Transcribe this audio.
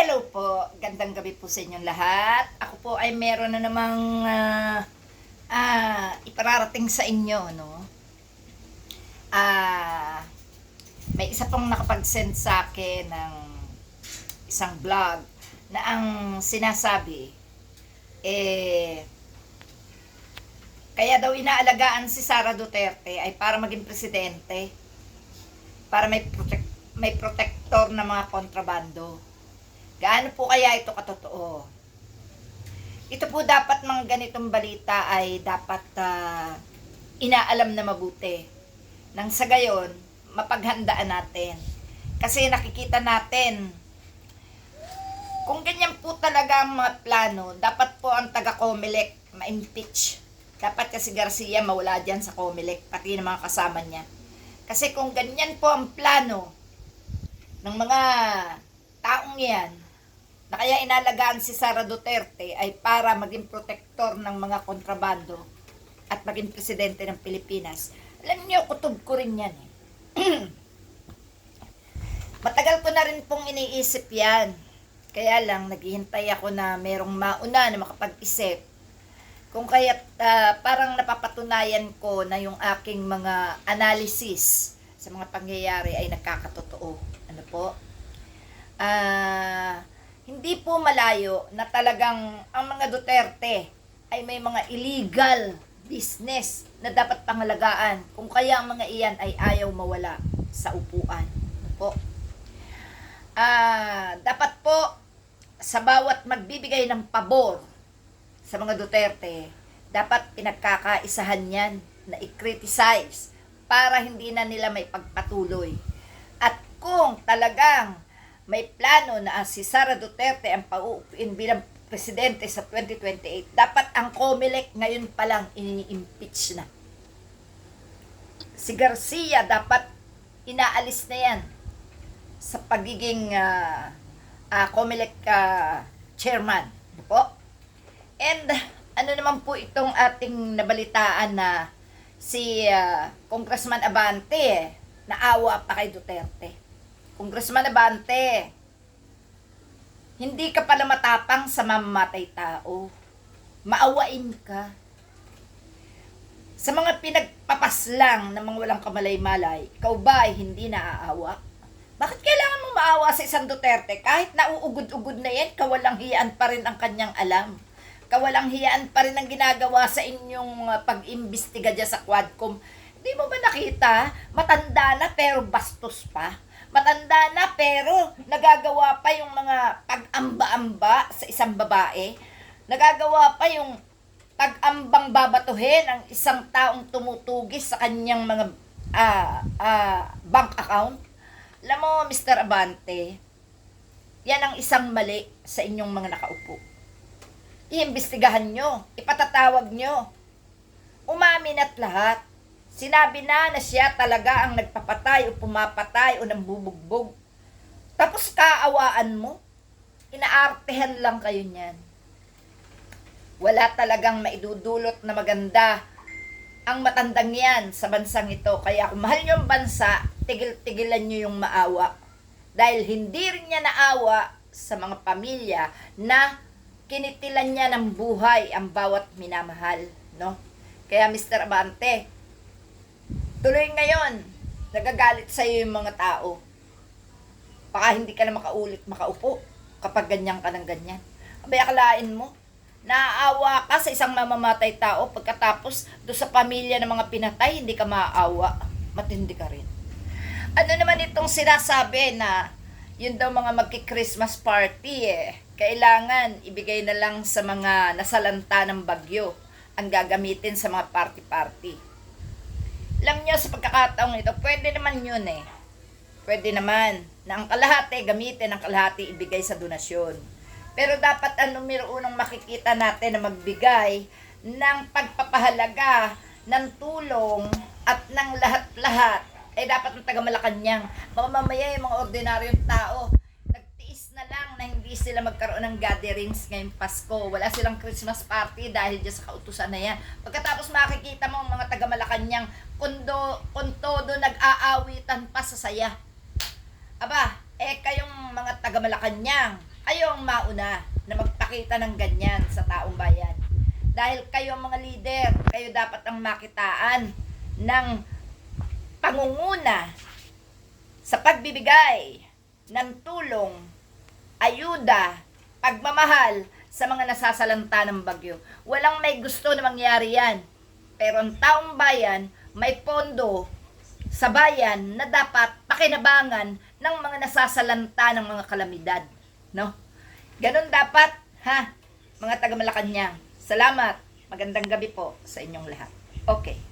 Hello po, gandang gabi po sa inyong lahat. Ako po ay meron na namang ipararating sa inyo, no? May isa pong nakapag-send sa akin ng isang vlog na ang sinasabi, kaya daw inaalagaan si Sara Duterte ay para maging presidente, para may protector na mga kontrabando. Gaano po kaya ito katotoo? Ito po dapat mga ganitong balita ay dapat inaalam na mabuti. Nang sa gayon, mapaghandaan natin. Kasi nakikita natin, kung ganyan po talaga ang mga plano, dapat po ang taga-Comelec ma-impeach. Dapat kasi Garcia mawala dyan sa Comelec, pati ng mga kasama niya. Kasi kung ganyan po ang plano ng mga taong yan, na kaya inalagaan si Sara Duterte ay para maging protektor ng mga kontrabando at maging presidente ng Pilipinas. Alam niyo, kutob ko rin yan. Matagal ko na rin pong iniisip yan. Kaya lang, naghihintay ako na merong mauna na makapag-isip. Kung kaya parang napapatunayan ko na yung aking mga analysis sa mga pangyayari ay nakakatotoo. Ano po? Hindi po malayo na talagang ang mga Duterte ay may mga illegal business na dapat pangalagaan. Kung kaya ang mga iyan ay ayaw mawala sa upuan. Ano po? Dapat po sa bawat magbibigay ng pabor sa mga Duterte, dapat pinagkakaisahan yan na i-criticize para hindi na nila may pagpatuloy. At kung talagang may plano na si Sara Duterte ang pauupuin bilang presidente sa 2028, dapat ang Comelec ngayon pa lang ini-impeach na. Si Garcia dapat inaalis na yan sa pagiging Comelec chairman. Ano po? And ano naman po itong ating nabalitaan na si Congressman Abante naawa pa kay Duterte. Congressman Abante, hindi ka pala matapang sa mamamatay tao. Maawain ka. Sa mga pinagpapaslang ng mga walang kamalay-malay, ikaw ba ay hindi naaawa? Bakit kailangan mong maawa sa isang Duterte? Kahit nauugod-ugod na yan, kawalang hiyaan pa rin ang kanyang alam. Kawalang hiyaan pa rin ang ginagawa sa inyong pag-imbestiga dyan sa Quadcom. Hindi mo ba nakita? Matanda na pero bastos pa. Matanda na pero nagagawa pa yung mga pag-amba-amba sa isang babae. Nagagawa pa yung pag-ambang babatuhin ang isang taong tumutugis sa kanyang mga bank account. Alam mo, Mr. Abante, yan ang isang mali sa inyong mga nakaupo. Iimbestigahan nyo, ipatatawag nyo. Umamin at lahat. Sinabi na siya talaga ang nagpapatay o pumapatay o nambubugbog. Tapos kaawaan mo, inaartehan lang kayo niyan. Wala talagang maidudulot na maganda ang matandang yan sa bansang ito. Kaya kung mahal nyo ang bansa, tigil-tigilan nyo yung maawa. Dahil hindi rin niya naawa sa mga pamilya na kinitilan niya ng buhay ang bawat minamahal. No? Kaya Mr. Abante, tuloy ngayon, nagagalit sa iyo yung mga tao. Baka hindi ka na makaupo kapag ganyan ka ng ganyan. Abay, akalain mo, naaawa ka sa isang mamamatay tao pagkatapos do sa pamilya ng mga pinatay, hindi ka maaawa. Matindi ka rin. Ano naman itong sinasabi na yun daw mga magki-Christmas party kailangan ibigay na lang sa mga nasalanta ng bagyo ang gagamitin sa mga party-party. Alam nyo, sa pagkakataong ito, pwede naman yun Pwede naman na ang kalahati gamitin, ang kalahati ibigay sa donasyon. Pero dapat numero unang makikita natin na magbigay ng pagpapahalaga, ng tulong, at ng lahat-lahat ay dapat ng taga-Malacanang. Mamamaya yung mga ordinaryong tao, nagtiis na lang na hindi sila magkaroon ng gatherings ngayong Pasko. Wala silang Christmas party dahil dyan sa kautusan na yan. Pagkatapos makikita mo ang mga taga-Malacanang, kung todo nag-aawitan pa sa saya. Aba, kayong mga taga-Malacanang, kayo ang mauna na magpakita ng ganyan sa taong bayan. Dahil kayo ang mga leader, kayo dapat ang makitaan ng pangunguna sa pagbibigay ng tulong, ayuda, pagmamahal sa mga nasasalanta ng bagyo. Walang may gusto na mangyari yan. Pero ang taong bayan, may pondo sa bayan na dapat pakinabangan ng mga nasasalanta ng mga kalamidad. No? Ganon dapat, ha? Mga taga Malacanang. Salamat. Magandang gabi po sa inyong lahat. Okay.